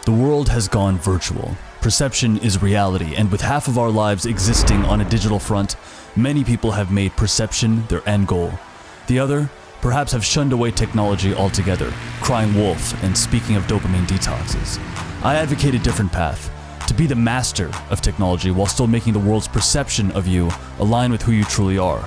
The world has gone virtual. Perception is reality, and with half of our lives existing on a digital front, many people have made perception their end goal. The other, perhaps have shunned away technology altogether, crying wolf and speaking of dopamine detoxes. I advocate a different path, to be the master of technology while still making the world's perception of you align with who you truly are.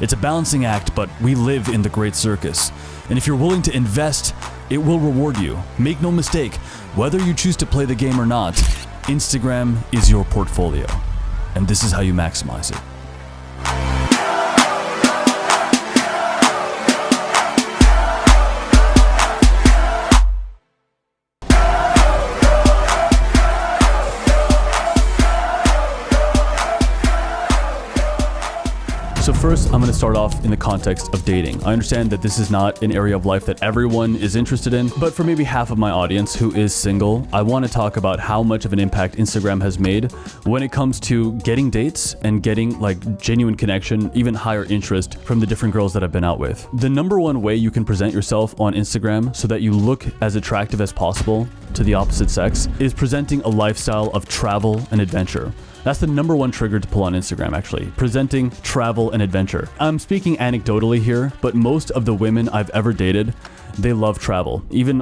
It's a balancing act, but we live in the great circus. And if you're willing to invest, it will reward you. Make no mistake, whether you choose to play the game or not, Instagram is your portfolio. And this is how you maximize it. So first, I'm going to start off in the context of dating. I understand that this is not an area of life that everyone is interested in, but for maybe half of my audience who is single, I want to talk about how much of an impact Instagram has made when it comes to getting dates and getting like genuine connection, even higher interest from the different girls that I've been out with. The number one way you can present yourself on Instagram so that you look as attractive as possible to the opposite sex is presenting a lifestyle of travel and adventure. That's the number one trigger to pull on Instagram, actually. Presenting travel and adventure. I'm speaking anecdotally here, but most of the women I've ever dated, they love travel. Even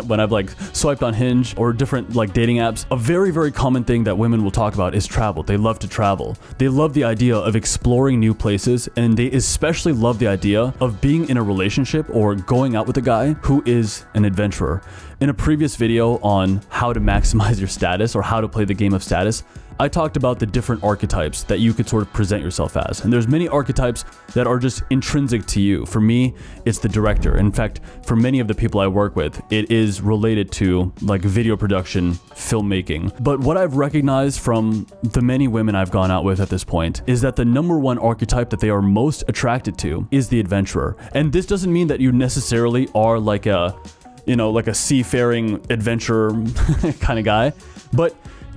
when I've like swiped on Hinge or different like dating apps, a very, very common thing that women will talk about is travel. They love to travel. They love the idea of exploring new places, and they especially love the idea of being in a relationship or going out with a guy who is an adventurer. In a previous video on how to maximize your status or how to play the game of status, I talked about the different archetypes that you could sort of present yourself as. And there's many archetypes that are just intrinsic to you. For me, it's the director. In fact, for many of the people I work with, it is related to like video production, filmmaking. But what I've recognized from the many women I've gone out with at this point is that the number one archetype that they are most attracted to is the adventurer. And this doesn't mean that you necessarily are like a, like a seafaring adventurer kind of guy, but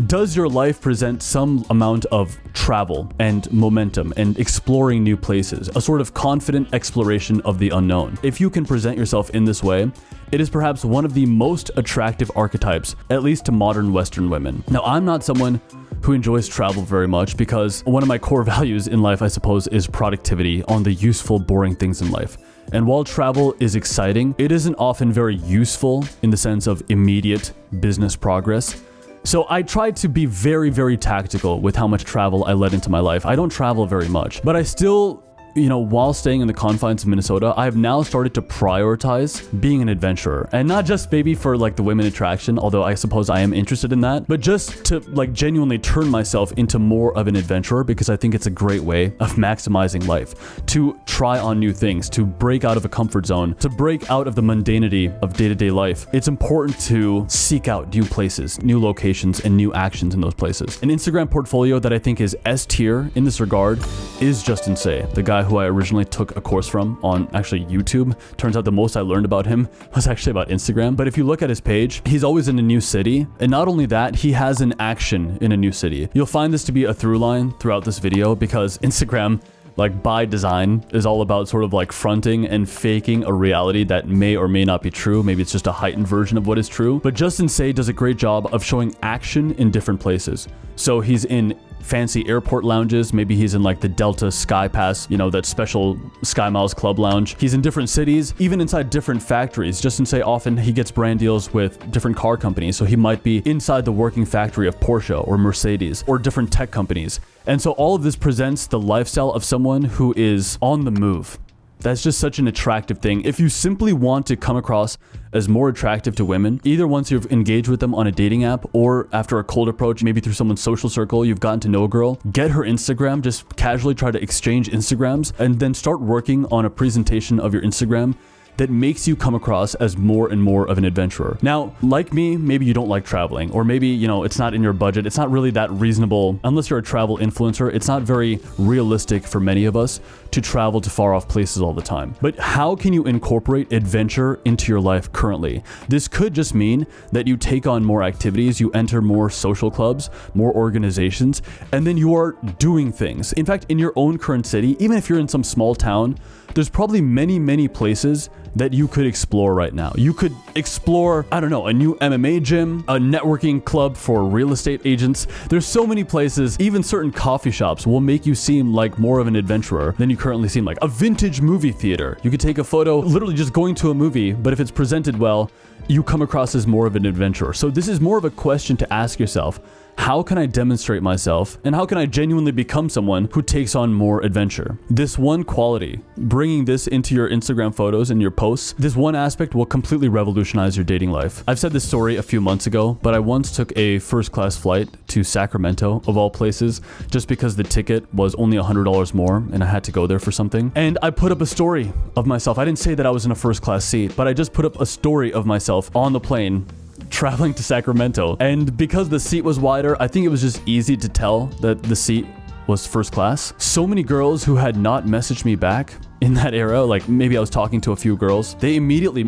does your life present some amount of travel and momentum and exploring new places, a sort of confident exploration of the unknown? If you can present yourself in this way, it is perhaps one of the most attractive archetypes, at least to modern Western women. Now, I'm not someone who enjoys travel very much because one of my core values in life, I suppose, is productivity on the useful, boring things in life. And while travel is exciting, it isn't often very useful in the sense of immediate business progress. So I tried to be very, very tactical with how much travel I let into my life. I don't travel very much, but I still, while staying in the confines of Minnesota, I have now started to prioritize being an adventurer. And not just maybe for like the women attraction, although I suppose I am interested in that, but just to like genuinely turn myself into more of an adventurer because I think it's a great way of maximizing life, to try on new things, to break out of a comfort zone, to break out of the mundanity of day-to-day life. It's important to seek out new places, new locations, and new actions in those places. An Instagram portfolio that I think is S tier in this regard is Justin Say, the guy who I originally took a course from on actually YouTube. Turns out the most I learned about him was actually about Instagram. But if you look at his page, he's always in a new city. And not only that, he has an action in a new city. You'll find this to be a through line throughout this video because Instagram, like by design, is all about sort of like fronting and faking a reality that may or may not be true. Maybe it's just a heightened version of what is true. But Justin Say does a great job of showing action in different places. So he's in fancy airport lounges. Maybe he's in like the Delta Sky Pass, that special Sky Miles Club lounge. He's in different cities, even inside different factories. Justin Say often he gets brand deals with different car companies. So he might be inside the working factory of Porsche or Mercedes or different tech companies. And so all of this presents the lifestyle of someone who is on the move. That's just such an attractive thing. If you simply want to come across as more attractive to women, either once you've engaged with them on a dating app or after a cold approach, maybe through someone's social circle, you've gotten to know a girl, get her Instagram, just casually try to exchange Instagrams, and then start working on a presentation of your Instagram that makes you come across as more and more of an adventurer. Now, like me, maybe you don't like traveling, or maybe, it's not in your budget. It's not really that reasonable. Unless you're a travel influencer, it's not very realistic for many of us to travel to far off places all the time. But how can you incorporate adventure into your life currently? This could just mean that you take on more activities, you enter more social clubs, more organizations, and then you are doing things. In fact, in your own current city, even if you're in some small town, there's probably many, many places that you could explore right now. You could explore, I don't know, a new MMA gym, a networking club for real estate agents. There's so many places, even certain coffee shops will make you seem like more of an adventurer than you currently seem like. A vintage movie theater. You could take a photo literally just going to a movie, but if it's presented well, you come across as more of an adventurer. So this is more of a question to ask yourself. How can I demonstrate myself, and how can I genuinely become someone who takes on more adventure? This one quality, bringing this into your Instagram photos and your posts, this one aspect will completely revolutionize your dating life. I've said this story a few months ago, but I once took a first-class flight to Sacramento, of all places, just because the ticket was only $100 more and I had to go there for something. And I put up a story of myself. I didn't say that I was in a first-class seat, but I just put up a story of myself on the plane traveling to Sacramento. And because the seat was wider, I think it was just easy to tell that the seat was first class. So many girls who had not messaged me back in that era, like maybe I was talking to a few girls, they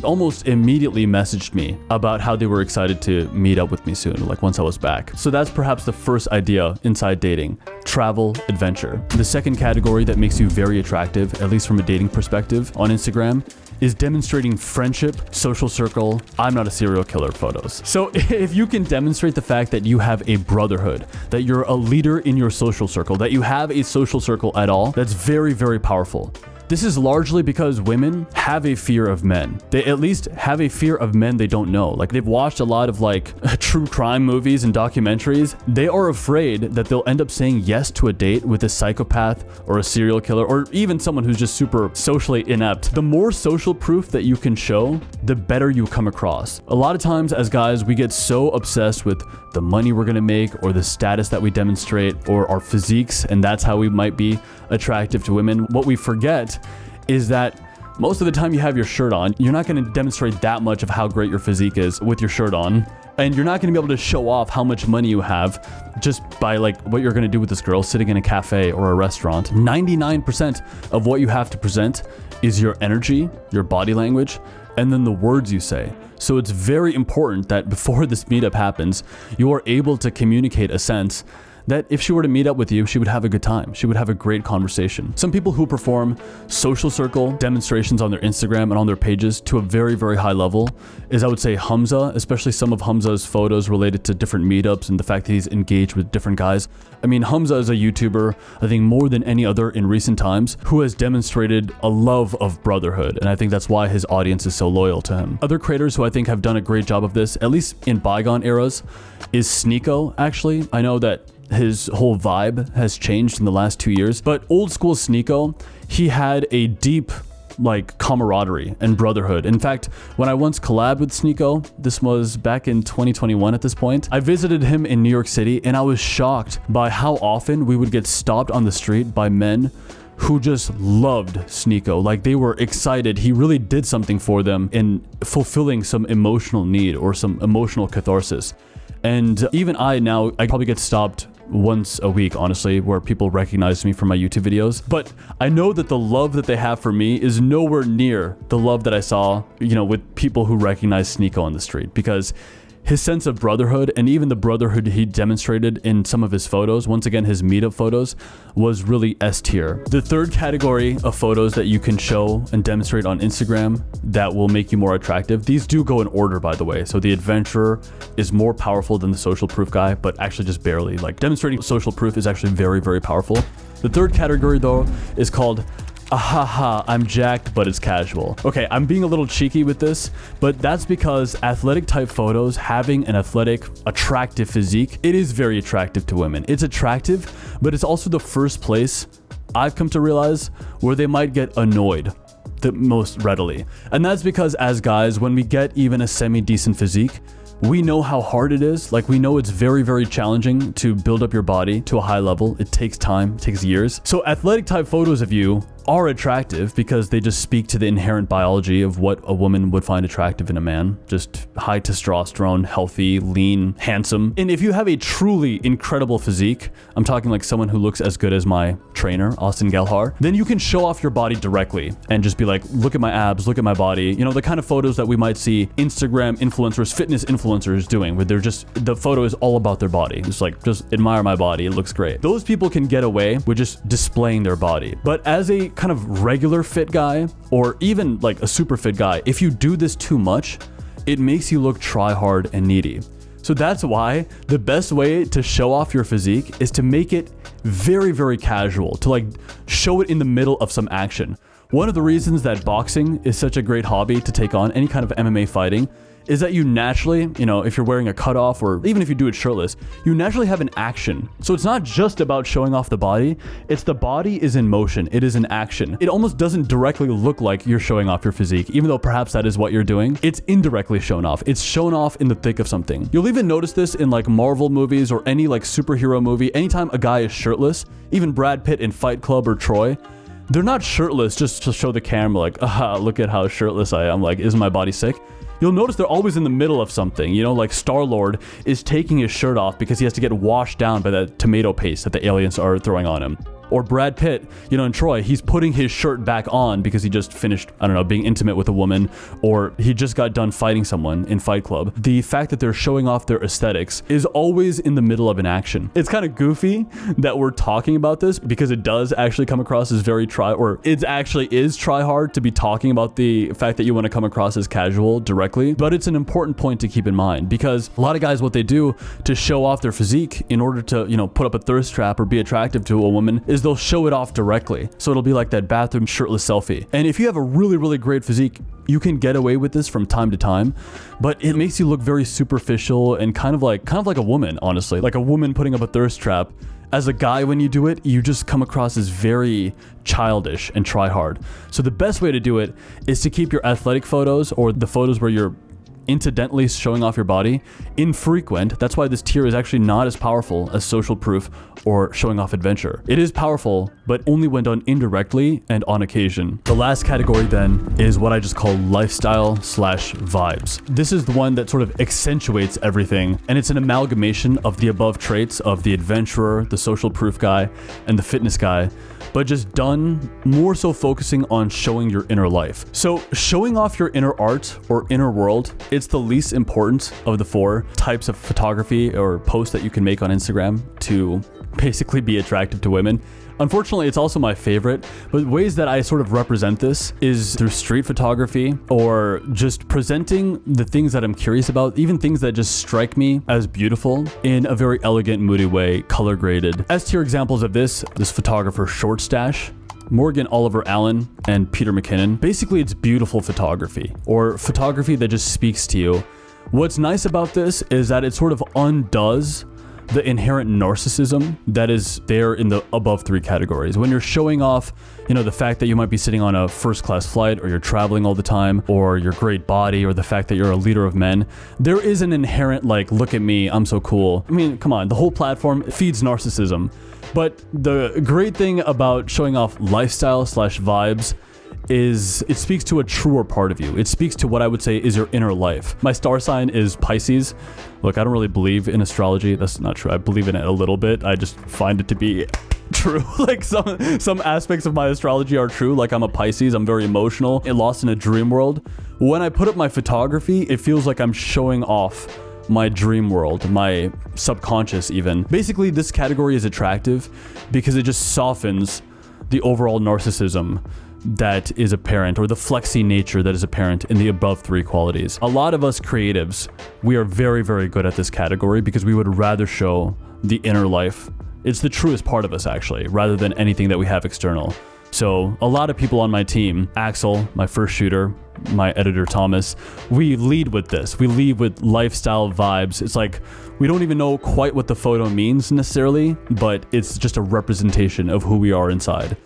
almost immediately messaged me about how they were excited to meet up with me soon, like once I was back. So that's perhaps the first idea inside dating: travel, adventure. The second category that makes you very attractive, at least from a dating perspective on Instagram, is demonstrating friendship, social circle, I'm not a serial killer photos. So if you can demonstrate the fact that you have a brotherhood, that you're a leader in your social circle, that you have a social circle at all, that's very, very powerful. This is largely because women have a fear of men. They at least have a fear of men they don't know. Like, they've watched a lot of like true crime movies and documentaries. They are afraid that they'll end up saying yes to a date with a psychopath or a serial killer, or even someone who's just super socially inept. The more social proof that you can show, the better you come across. A lot of times as guys, we get so obsessed with the money we're gonna make, or the status that we demonstrate, or our physiques, and that's how we might be attractive to women. What we forget is that most of the time you have your shirt on, you're not going to demonstrate that much of how great your physique is with your shirt on. And you're not going to be able to show off how much money you have just by like what you're going to do with this girl sitting in a cafe or a restaurant. 99% of what you have to present is your energy, your body language, and then the words you say. So it's very important that before this meetup happens, you are able to communicate a sense that if she were to meet up with you, she would have a good time. She would have a great conversation. Some people who perform social circle demonstrations on their Instagram and on their pages to a very, very high level is, I would say, Hamza, especially some of Hamza's photos related to different meetups and the fact that he's engaged with different guys. I mean, Hamza is a YouTuber, I think more than any other in recent times, who has demonstrated a love of brotherhood. And I think that's why his audience is so loyal to him. Other creators who I think have done a great job of this, at least in bygone eras, is Sneeko, actually. I know that his whole vibe has changed in the last 2 years, but old school Sneeko, he had a deep like camaraderie and brotherhood. In fact, when I once collabed with Sneeko, this was back in 2021 at this point, I visited him in New York City and I was shocked by how often we would get stopped on the street by men who just loved Sneeko. Like, they were excited. He really did something for them in fulfilling some emotional need or some emotional catharsis. And even I probably get stopped once a week, honestly, where people recognize me from my YouTube videos. But I know that the love that they have for me is nowhere near the love that I saw, with people who recognize Sneeko on the street, because his sense of brotherhood, and even the brotherhood he demonstrated in some of his photos, once again, his meetup photos, was really S tier. The third category of photos that you can show and demonstrate on Instagram that will make you more attractive, these do go in order, by the way. So the adventurer is more powerful than the social proof guy, but actually just barely. Like, demonstrating social proof is actually very, very powerful. The third category, though, is called Ahaha, I'm jacked, but it's casual. Okay, I'm being a little cheeky with this, but that's because athletic type photos, having an athletic, attractive physique, it is very attractive to women. It's attractive, but it's also the first place I've come to realize where they might get annoyed the most readily. And that's because as guys, when we get even a semi-decent physique, we know how hard it is. Like, we know it's very, very challenging to build up your body to a high level. It takes time, it takes years. So athletic type photos of you are attractive because they just speak to the inherent biology of what a woman would find attractive in a man. Just high testosterone, healthy, lean, handsome. And if you have a truly incredible physique, I'm talking like someone who looks as good as my trainer, Austin Gelhar, then you can show off your body directly and just be like, look at my abs, look at my body. The kind of photos that we might see Instagram influencers, fitness influencers doing, where they're just, the photo is all about their body. It's like, just admire my body, it looks great. Those people can get away with just displaying their body. But as a kind of regular fit guy, or even like a super fit guy, if you do this too much, it makes you look try hard and needy. So that's why the best way to show off your physique is to make it very, very casual, to like show it in the middle of some action. One of the reasons that boxing is such a great hobby to take on, any kind of MMA fighting, is that you naturally, if you're wearing a cutoff or even if you do it shirtless, you naturally have an action. So it's not just about showing off the body, it's the body is in motion, it is in action. It almost doesn't directly look like you're showing off your physique, even though perhaps that is what you're doing. It's indirectly shown off. It's shown off in the thick of something. You'll even notice this in like Marvel movies or any like superhero movie. Anytime a guy is shirtless, even Brad Pitt in Fight Club or Troy, they're not shirtless just to show the camera like, look at how shirtless I am, like, isn't my body sick? You'll notice they're always in the middle of something, like Star-Lord is taking his shirt off because he has to get washed down by that tomato paste that the aliens are throwing on him. Or Brad Pitt, in Troy, he's putting his shirt back on because he just finished, being intimate with a woman, or he just got done fighting someone in Fight Club. The fact that they're showing off their aesthetics is always in the middle of an action. It's kind of goofy that we're talking about this because it does actually come across as very it actually is try hard to be talking about the fact that you want to come across as casual directly, but it's an important point to keep in mind because a lot of guys, what they do to show off their physique in order to, put up a thirst trap or be attractive to a woman is they'll show it off directly. So it'll be like that bathroom shirtless selfie. And if you have a really, really great physique, you can get away with this from time to time, but it makes you look very superficial and kind of like a woman, honestly, like a woman putting up a thirst trap. As a guy, when you do it, you just come across as very childish and try hard. So the best way to do it is to keep your athletic photos or the photos where you're incidentally showing off your body infrequent. That's why this tier is actually not as powerful as social proof or showing off adventure. It is powerful, but only when done indirectly and on occasion. The last category then is what I just call lifestyle/vibes. This is the one that sort of accentuates everything, and it's an amalgamation of the above traits of the adventurer, the social proof guy, and the fitness guy, but just done more so focusing on showing your inner life. So showing off your inner art or inner world, it's the least important of the 4 types of photography or posts that you can make on Instagram to basically be attractive to women. Unfortunately, it's also my favorite, but ways that I sort of represent this is through street photography or just presenting the things that I'm curious about, even things that just strike me as beautiful in a very elegant, moody way, color graded. As tier examples of this photographer Short Stash, Morgan Oliver Allen, and Peter McKinnon. Basically, it's beautiful photography or photography that just speaks to you. What's nice about this is that it sort of undoes the inherent narcissism that is there in the above 3 categories. When you're showing off, the fact that you might be sitting on a first-class flight or you're traveling all the time or your great body or the fact that you're a leader of men, there is an inherent like, look at me, I'm so cool. I mean, come on, the whole platform feeds narcissism. But the great thing about showing off lifestyle/vibes is it speaks to a truer part of you. It speaks to what I would say is your inner life. My star sign is Pisces. Look, I don't really believe in astrology. That's not true. I believe in it a little bit. I just find it to be true. Like some aspects of my astrology are true. Like I'm a Pisces. I'm very emotional and lost in a dream world. When I put up my photography, it feels like I'm showing off my dream world, my subconscious even. Basically, this category is attractive because it just softens the overall narcissism that is apparent, or the flexy nature that is apparent in the above 3 qualities. A lot of us creatives, we are very, very good at this category because we would rather show the inner life. It's the truest part of us actually, rather than anything that we have external. So a lot of people on my team, Axel, my first shooter, my editor Thomas, we lead with this. We lead with lifestyle vibes. It's like we don't even know quite what the photo means necessarily, but it's just a representation of who we are inside.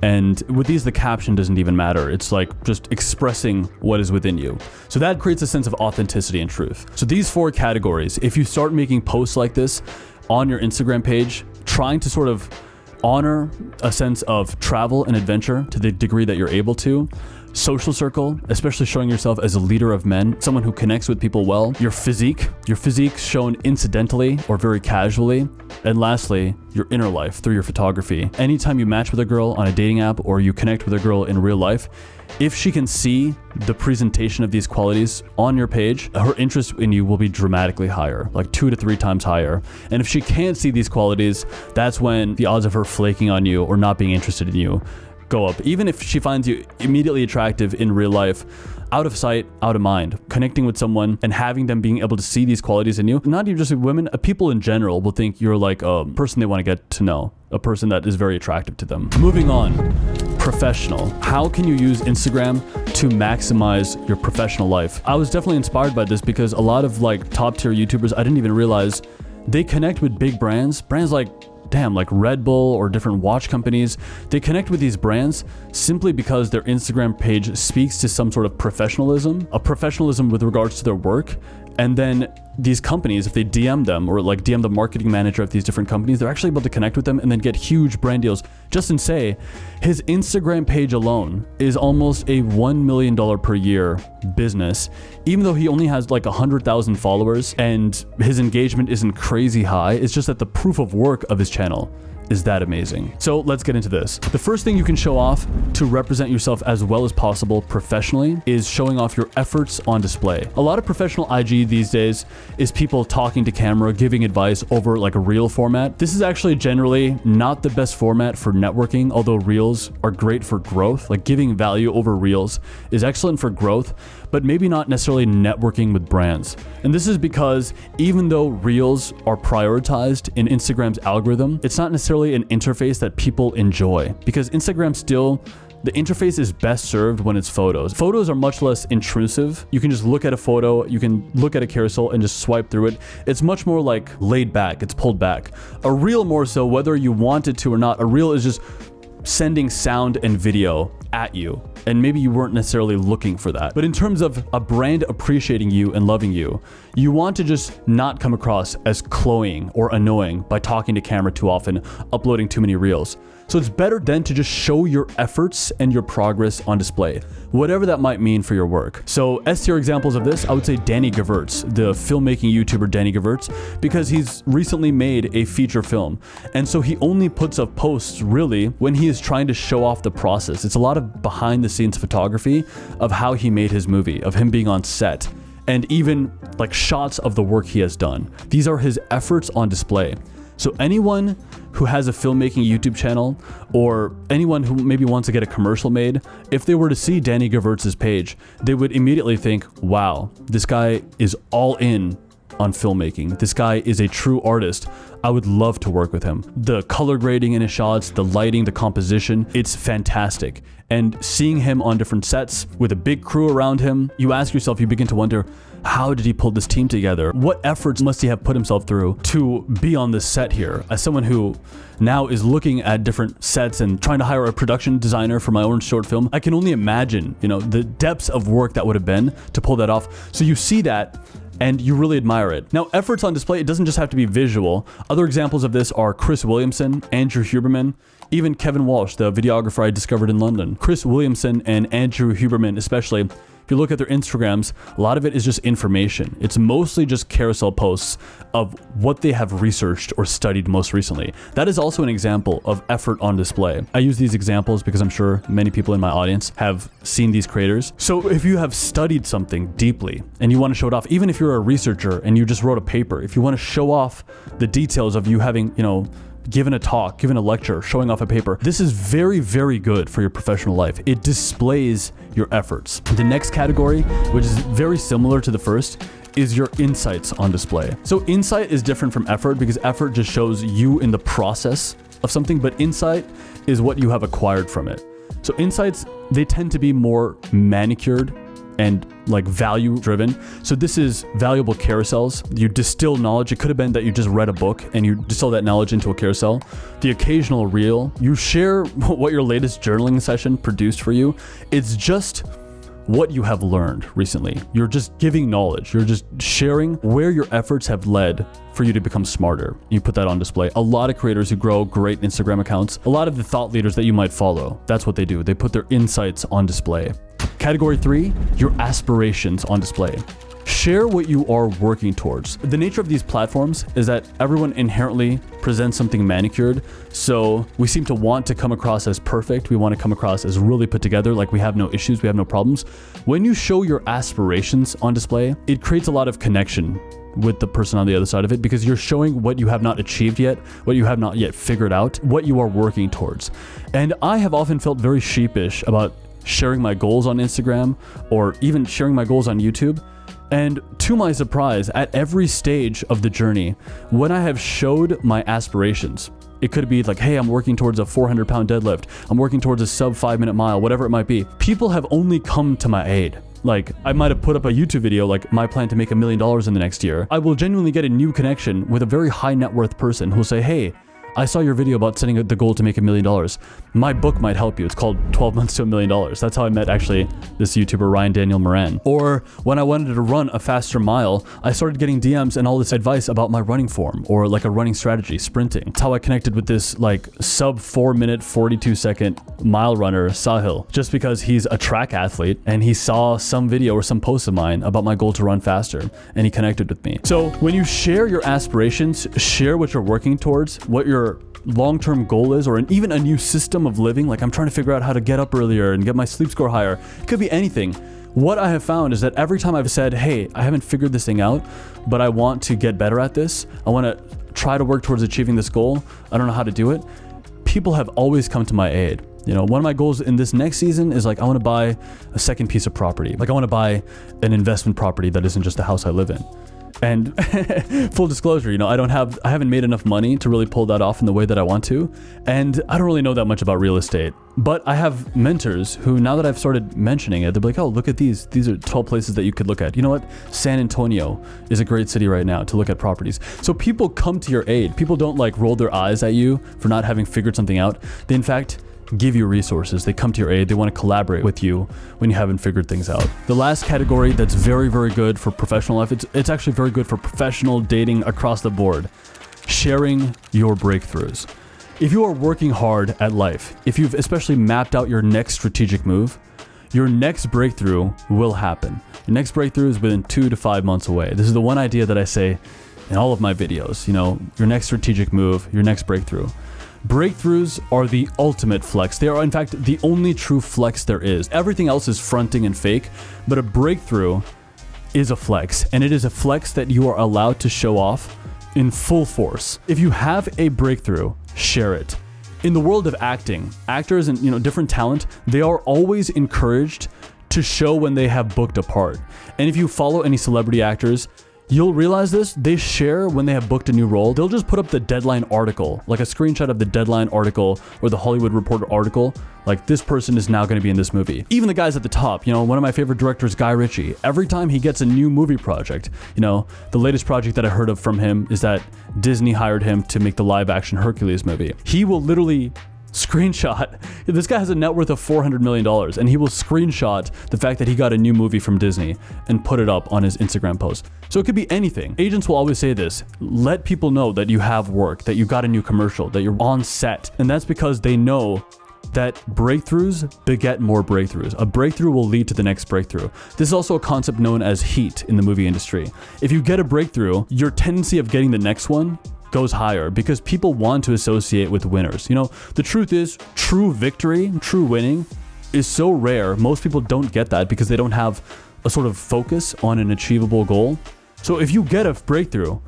And with these, the caption doesn't even matter. It's like just expressing what is within you. So that creates a sense of authenticity and truth. So these 4 categories, if you start making posts like this on your Instagram page, trying to sort of honor a sense of travel and adventure to the degree that you're able to, social circle, especially showing yourself as a leader of men, someone who connects with people well, your physique shown incidentally or very casually, and lastly, your inner life through your photography. Anytime you match with a girl on a dating app or you connect with a girl in real life, if she can see the presentation of these qualities on your page, her interest in you will be dramatically higher, like 2 to 3 times higher. And if she can't see these qualities, that's when the odds of her flaking on you or not being interested in you go up. Even if she finds you immediately attractive in real life, out of sight, out of mind. Connecting with someone and having them being able to see these qualities in you, not even just women, people in general will think you're like a person they want to get to know, a person that is very attractive to them. Moving on, professional. How can you use Instagram to maximize your professional life? I was definitely inspired by this because a lot of like top tier YouTubers, I didn't even realize they connect with big brands like like Red Bull or different watch companies. They connect with these brands simply because their Instagram page speaks to some sort of professionalism, a professionalism with regards to their work. And then these companies, if they DM them or like DM the marketing manager of these different companies, they're actually able to connect with them and then get huge brand deals. Justin Say, his Instagram page alone is almost a $1 million per year business, even though he only has like 100,000 followers and his engagement isn't crazy high. It's just that the proof of work of his channel is that amazing. So let's get into this. The first thing you can show off to represent yourself as well as possible professionally is showing off your efforts on display. A lot of professional IG these days is people talking to camera, giving advice over like a reel format. This is actually generally not the best format for networking, although reels are great for growth. Like giving value over reels is excellent for growth, but maybe not necessarily networking with brands. And this is because even though reels are prioritized in Instagram's algorithm, it's not necessarily an interface that people enjoy, because Instagram still, the interface is best served when it's photos. Photos are much less intrusive. You can just look at a photo, you can look at a carousel and just swipe through it. It's much more like laid back, it's pulled back. A reel more so, whether you want it to or not, a reel is just sending sound and video at you. And maybe you weren't necessarily looking for that. But in terms of a brand appreciating you and loving you, you want to just not come across as cloying or annoying by talking to camera too often, uploading too many reels. So it's better then to just show your efforts and your progress on display, whatever that might mean for your work. So S-tier examples of this, I would say Danny Gewurz, the filmmaking YouTuber Danny Gewurz, because he's recently made a feature film. And so he only puts up posts really when he is trying to show off the process. It's a lot of behind the scenes photography of how he made his movie, of him being on set, and even like shots of the work he has done. These are his efforts on display. So anyone who has a filmmaking YouTube channel, or anyone who maybe wants to get a commercial made, if they were to see Danny Gewurz's page, they would immediately think, wow, this guy is all in on filmmaking. This guy is a true artist. I would love to work with him. The color grading in his shots, the lighting, the composition, it's fantastic. And seeing him on different sets with a big crew around him, you ask yourself, you begin to wonder, how did he pull this team together? What efforts must he have put himself through to be on this set here? As someone who now is looking at different sets and trying to hire a production designer for my own short film, I can only imagine, the depths of work that would have been to pull that off. So you see that and you really admire it. Now, efforts on display, it doesn't just have to be visual. Other examples of this are Chris Williamson, Andrew Huberman, even Kevin Walsh, the videographer I discovered in London. Chris Williamson and Andrew Huberman especially, if you look at their Instagrams, a lot of it is just information. It's mostly just carousel posts of what they have researched or studied most recently. That is also an example of effort on display. I use these examples because I'm sure many people in my audience have seen these creators. So if you have studied something deeply and you want to show it off, even if you're a researcher and you just wrote a paper, if you want to show off the details of you having, given a talk, given a lecture, showing off a paper, this is very, very good for your professional life. It displays your efforts. The next category, which is very similar to the first, is your insights on display. So insight is different from effort because effort just shows you in the process of something, but insight is what you have acquired from it. So insights, they tend to be more manicured and like value driven. So this is valuable carousels. You distill knowledge. It could have been that you just read a book and you distill that knowledge into a carousel. The occasional reel, you share what your latest journaling session produced for you. It's just what you have learned recently. You're just giving knowledge. You're just sharing where your efforts have led for you to become smarter. You put that on display. A lot of creators who grow great Instagram accounts, a lot of the thought leaders that you might follow, that's what they do. They put their insights on display. Category 3, your aspirations on display. Share what you are working towards. The nature of these platforms is that everyone inherently presents something manicured. So we seem to want to come across as perfect. We want to come across as really put together, like we have no issues, we have no problems. When you show your aspirations on display, it creates a lot of connection with the person on the other side of it, because you're showing what you have not achieved yet, what you have not yet figured out, what you are working towards. And I have often felt very sheepish about sharing my goals on Instagram or even sharing my goals on YouTube. And to my surprise, at every stage of the journey, when I have showed my aspirations, it could be like, hey, I'm working towards a 400-pound deadlift, I'm working towards a sub 5-minute mile, whatever it might be, people have only come to my aid. Like, I might have put up a YouTube video like my plan to make $1 million in the next year. I will genuinely get a new connection with a very high net worth person who'll say, hey, I saw your video about setting the goal to make $1 million. My book might help you. It's called 12 Months to $1 Million. That's how I met actually this YouTuber, Ryan Daniel Moran. Or when I wanted to run a faster mile, I started getting DMs and all this advice about my running form or like a running strategy, sprinting. That's how I connected with this like sub 4-minute, 42-second mile runner, Sahil, just because he's a track athlete and he saw some video or some post of mine about my goal to run faster and he connected with me. So when you share your aspirations, share what you're working towards, what your long-term goal is, or even a new system of living, like I'm trying to figure out how to get up earlier and get my sleep score higher. It could be anything. What I have found is that every time I've said, hey, I haven't figured this thing out, but I want to get better at this, I want to try to work towards achieving this goal, I don't know how to do it, people have always come to my aid. You know, one of my goals in this next season is like, I want to buy a second piece of property. Like I want to buy an investment property that isn't just the house I live in. And full disclosure, you know, I haven't made enough money to really pull that off in the way that I want to. And I don't really know that much about real estate, but I have mentors who, now that I've started mentioning it, they'll be like, oh, look at these are 12 places that you could look at. You know what? San Antonio is a great city right now to look at properties. So people come to your aid. People don't like roll their eyes at you for not having figured something out. They in fact give you resources. They come to your aid. They want to collaborate with you when you haven't figured things out. The last category that's very, very good for professional life, it's actually very good for professional dating across the board. Sharing your breakthroughs. If you are working hard at life, if you've especially mapped out your next strategic move, your next breakthrough will happen. Your next breakthrough is within 2 to 5 months away. This is the one idea that I say in all of my videos, you know, your next strategic move, your next breakthrough. Breakthroughs are the ultimate flex. They are, in fact, the only true flex there is. Everything else is fronting and fake, but a breakthrough is a flex, and it is a flex that you are allowed to show off in full force. If you have a breakthrough, share it. In the world of acting, actors and, you know, different talent, they are always encouraged to show when they have booked a part. And if you follow any celebrity actors, you'll realize this, they share when they have booked a new role. They'll just put up the Deadline article, like a screenshot of the Deadline article or the Hollywood Reporter article, like this person is now going to be in this movie. Even the guys at the top, you know, one of my favorite directors, Guy Ritchie, every time he gets a new movie project, you know, the latest project that I heard of from him is that Disney hired him to make the live action Hercules movie. He will literally screenshot, this guy has a net worth of $400 million, and he will screenshot the fact that he got a new movie from Disney and put it up on his Instagram post. So it could be anything. Agents will always say this, let people know that you have work, that you got a new commercial, that you're on set. And that's because they know that breakthroughs beget more breakthroughs. A breakthrough will lead to the next breakthrough. This is also a concept known as heat in the movie industry. If you get a breakthrough, your tendency of getting the next one goes higher because people want to associate with winners. You know, the truth is, true victory, true winning is so rare. Most people don't get that because they don't have a sort of focus on an achievable goal. So if you get a breakthrough,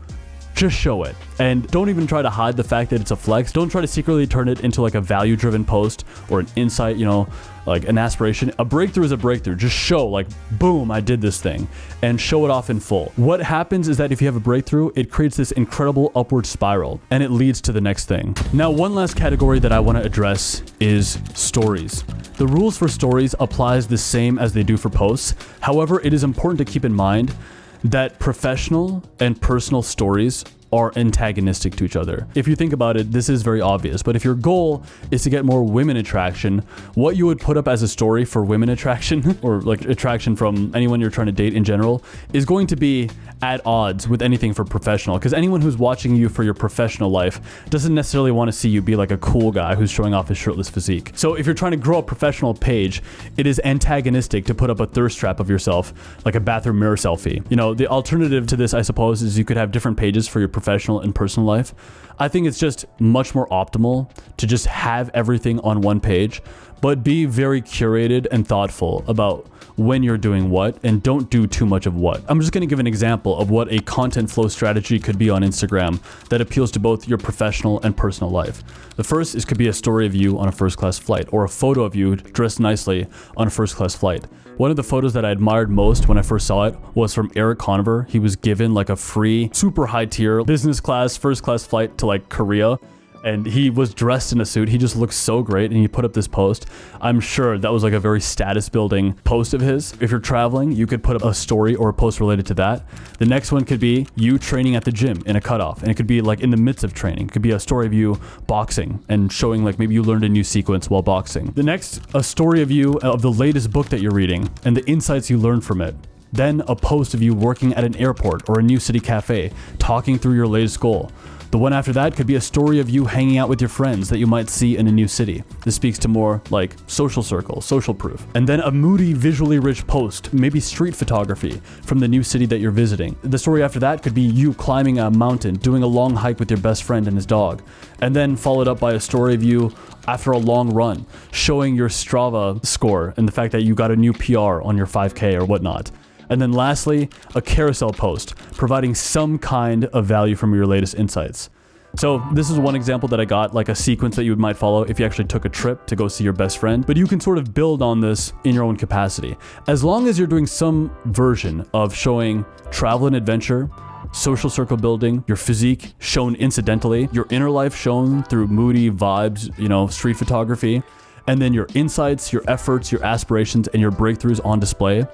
just show it. And don't even try to hide the fact that it's a flex. Don't try to secretly turn it into like a value-driven post or an insight, you know, like an aspiration. A breakthrough is a breakthrough. Just show like, boom, I did this thing, and show it off in full. What happens is that if you have a breakthrough, it creates this incredible upward spiral and it leads to the next thing. Now, one last category that I want to address is stories. The rules for stories applies the same as they do for posts. However, it is important to keep in mind that professional and personal stories are antagonistic to each other. If you think about it, this is very obvious, but if your goal is to get more women attraction, what you would put up as a story for women attraction or like attraction from anyone you're trying to date in general is going to be at odds with anything for professional, because anyone who's watching you for your professional life doesn't necessarily want to see you be like a cool guy who's showing off his shirtless physique. So if you're trying to grow a professional page, it is antagonistic to put up a thirst trap of yourself, like a bathroom mirror selfie. You know, the alternative to this, I suppose, is you could have different pages for your professional and personal life. I think it's just much more optimal to just have everything on one page, but be very curated and thoughtful about when you're doing what, and don't do too much of what. I'm just going to give an example of what a content flow strategy could be on Instagram that appeals to both your professional and personal life. The first could be a story of you on a first class flight, or a photo of you dressed nicely on a first class flight. One of the photos that I admired most when I first saw it was from Eric Conover. He was given like a free, super high tier business class, first class flight to like Korea. And he was dressed in a suit. He just looked so great, and he put up this post. I'm sure that was like a very status building post of his. If you're traveling, you could put up a story or a post related to that. The next one could be you training at the gym in a cutoff, and it could be like in the midst of training. It could be a story of you boxing and showing like maybe you learned a new sequence while boxing. The next, a story of you of the latest book that you're reading and the insights you learned from it. Then a post of you working at an airport or a new city cafe, talking through your latest goal. The one after that could be a story of you hanging out with your friends that you might see in a new city. This speaks to more like social circle, social proof. And then a moody, visually rich post, maybe street photography from the new city that you're visiting. The story after that could be you climbing a mountain, doing a long hike with your best friend and his dog. And then followed up by a story of you after a long run, showing your Strava score and the fact that you got a new PR on your 5K or whatnot. And then lastly, a carousel post, providing some kind of value from your latest insights. So this is one example that I got, like a sequence that you might follow if you actually took a trip to go see your best friend, but you can sort of build on this in your own capacity. As long as you're doing some version of showing travel and adventure, social circle building, your physique shown incidentally, your inner life shown through moody vibes, street photography, and then your insights, your efforts, your aspirations, and your breakthroughs on display,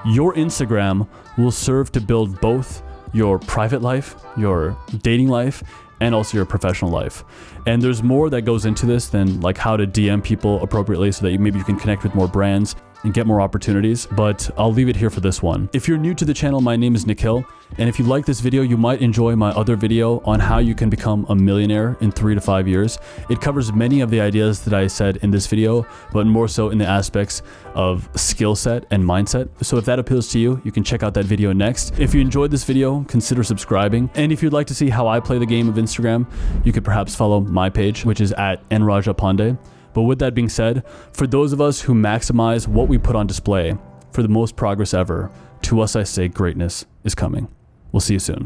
your Instagram will serve to build both your private life, your dating life, and also your professional life. And there's more that goes into this than like how to DM people appropriately so that maybe you can connect with more brands and get more opportunities, but I'll leave it here for this one. If you're new to the channel, my name is Nikhil, and if you like this video, you might enjoy my other video on how you can become a millionaire in 3 to 5 years. It covers many of the ideas that I said in this video, but more so in the aspects of skill set and mindset. So if that appeals to you, you can check out that video next. If you enjoyed this video, consider subscribing. And if you'd like to see how I play the game of Instagram, you could perhaps follow my page, which is at @nrajapande. But with that being said, for those of us who maximize what we put on display for the most progress ever, to us I say greatness is coming. We'll see you soon.